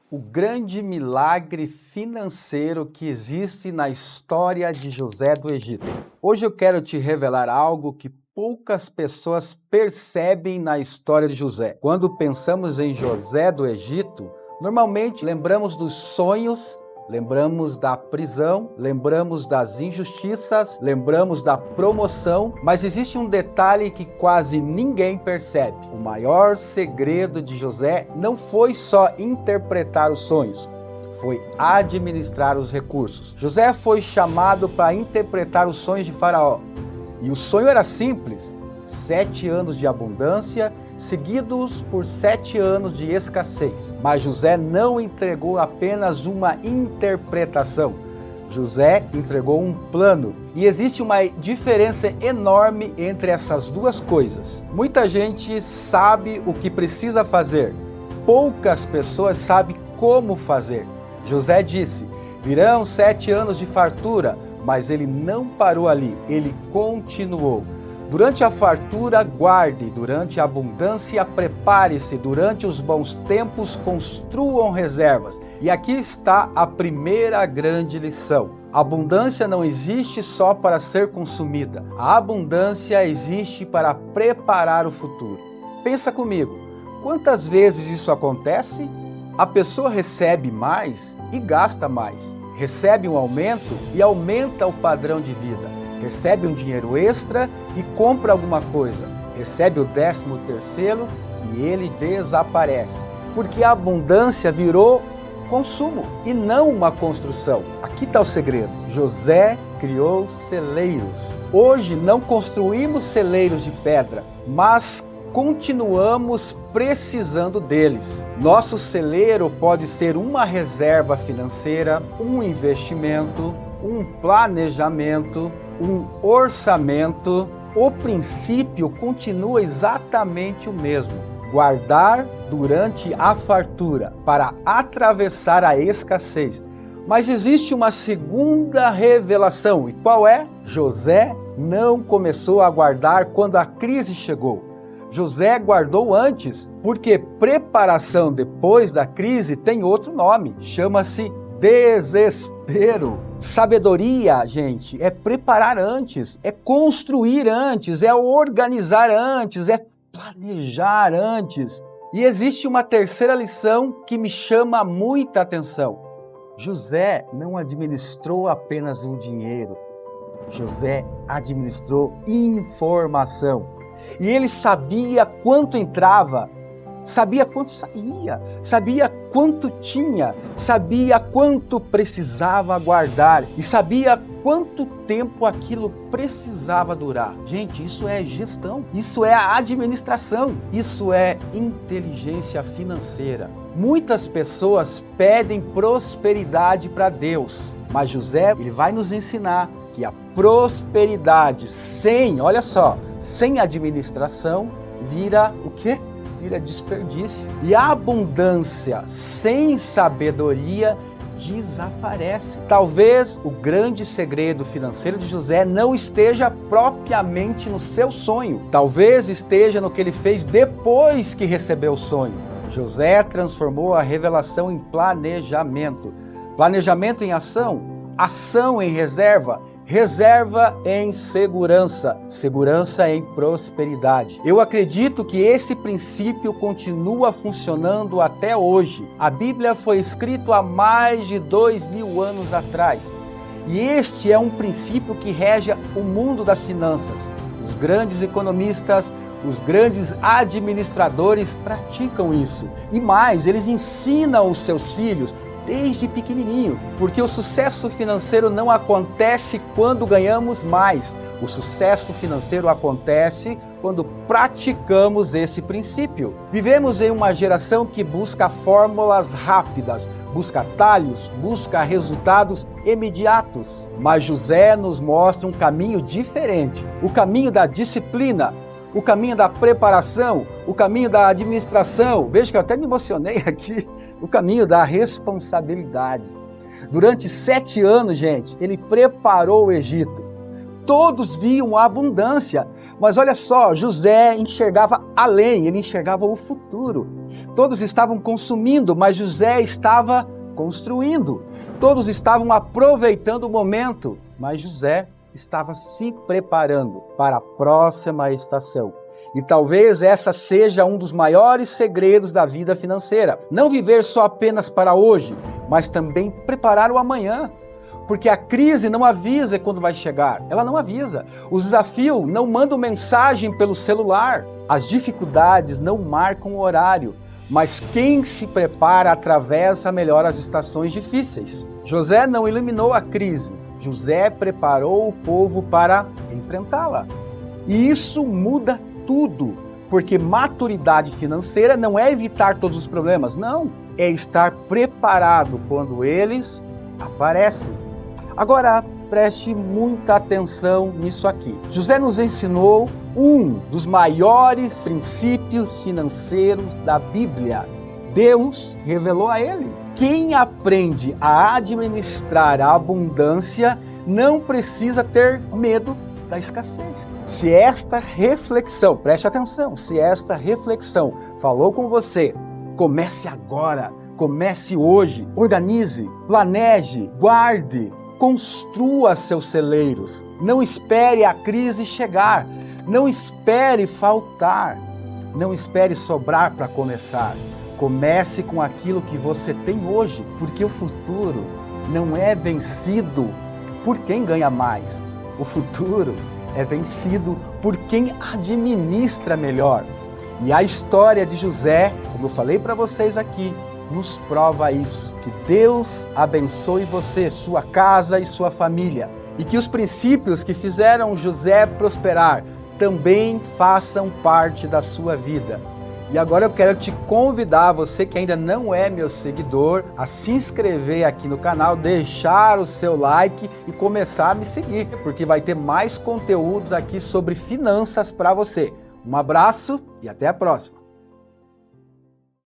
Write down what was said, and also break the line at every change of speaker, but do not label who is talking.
O grande milagre financeiro que existe na história de José do Egito. Hoje eu quero te revelar algo que poucas pessoas percebem na história de José. Quando pensamos em José do Egito, normalmente lembramos dos sonhos, lembramos da prisão, lembramos das injustiças, lembramos da promoção, mas existe um detalhe que quase ninguém percebe. O maior segredo de José não foi só interpretar os sonhos, foi administrar os recursos. José foi chamado para interpretar os sonhos de Faraó. E o sonho era simples: 7 anos de abundância, seguidos por 7 anos de escassez. Mas José não entregou apenas uma interpretação. José entregou um plano. E existe uma diferença enorme entre essas duas coisas. Muita gente sabe o que precisa fazer. Poucas pessoas sabem como fazer. José disse: virão 7 anos de fartura, mas ele não parou ali, ele continuou. Durante a fartura, guarde, durante a abundância, prepare-se, durante os bons tempos, construam reservas. E aqui está a primeira grande lição. A abundância não existe só para ser consumida. A abundância existe para preparar o futuro. Pensa comigo, quantas vezes isso acontece? A pessoa recebe mais e gasta mais. Recebe um aumento e aumenta o padrão de vida. Recebe um dinheiro extra e compra alguma coisa. Recebe o 13º e ele desaparece. Porque a abundância virou consumo e não uma construção. Aqui está o segredo. José criou celeiros. Hoje não construímos celeiros de pedra, mas continuamos precisando deles. Nosso celeiro pode ser uma reserva financeira, um investimento, um planejamento, um orçamento. O princípio continua exatamente o mesmo: guardar durante a fartura para atravessar a escassez. Mas existe uma segunda revelação. E qual é? José não começou a guardar quando a crise chegou. José guardou antes, porque preparação depois da crise tem outro nome, chama-se desespero. Sabedoria, gente, é preparar antes, é construir antes, é organizar antes, é planejar antes. E existe uma terceira lição que me chama muita atenção. José não administrou apenas o dinheiro, José administrou informação. E ele sabia quanto entrava, sabia quanto saía, sabia quanto tinha, sabia quanto precisava guardar e sabia quanto tempo aquilo precisava durar. Gente, isso é gestão, isso é administração, isso é inteligência financeira. Muitas pessoas pedem prosperidade para Deus, mas José, ele vai nos ensinar que a prosperidade olha só, sem administração vira o quê? Vira desperdício. E a abundância sem sabedoria desaparece. Talvez o grande segredo financeiro de José não esteja propriamente no seu sonho. Talvez esteja no que ele fez depois que recebeu o sonho. José transformou a revelação em planejamento. Planejamento em ação, ação em reserva, reserva em segurança, segurança em prosperidade. Eu acredito que esse princípio continua funcionando até hoje. A Bíblia foi escrita há mais de 2000 anos atrás. E este é um princípio que rege o mundo das finanças. Os grandes economistas, os grandes administradores praticam isso. E mais, eles ensinam os seus filhos desde pequenininho, porque o sucesso financeiro não acontece quando ganhamos mais. O sucesso financeiro acontece quando praticamos esse princípio. Vivemos em uma geração que busca fórmulas rápidas, busca atalhos, busca resultados imediatos. Mas José nos mostra um caminho diferente, o caminho da disciplina, o caminho da preparação, o caminho da administração. Veja que eu até me emocionei aqui. O caminho da responsabilidade. Durante 7 anos, gente, ele preparou o Egito. todos viam a abundância. Mas olha só, José enxergava além, ele enxergava o futuro. Todos estavam consumindo, mas José estava construindo. Todos estavam aproveitando o momento, mas José estava se preparando para a próxima estação. E talvez essa seja um dos maiores segredos da vida financeira. Não viver só apenas para hoje, mas também preparar o amanhã. Porque a crise não avisa quando vai chegar, ela não avisa. O desafio não manda mensagem pelo celular. As dificuldades não marcam o horário, mas quem se prepara atravessa melhor as estações difíceis. José não eliminou a crise, José preparou o povo para enfrentá-la. E isso muda tudo, porque maturidade financeira não é evitar todos os problemas, não. É estar preparado quando eles aparecem. Agora, preste muita atenção nisso aqui. José nos ensinou um dos maiores princípios financeiros da Bíblia. Deus revelou a ele. Quem aprende a administrar a abundância não precisa ter medo da escassez. Se esta reflexão, preste atenção, se esta reflexão falou com você, comece agora, comece hoje, organize, planeje, guarde, construa seus celeiros. Não espere a crise chegar, não espere faltar, não espere sobrar para começar. Comece com aquilo que você tem hoje, porque o futuro não é vencido por quem ganha mais. O futuro é vencido por quem administra melhor. E a história de José, como eu falei para vocês aqui, nos prova isso. Que Deus abençoe você, sua casa e sua família. E que os princípios que fizeram José prosperar também façam parte da sua vida. E agora eu quero te convidar, você que ainda não é meu seguidor, a se inscrever aqui no canal, deixar o seu like e começar a me seguir, porque vai ter mais conteúdos aqui sobre finanças para você. Um abraço e até a próxima!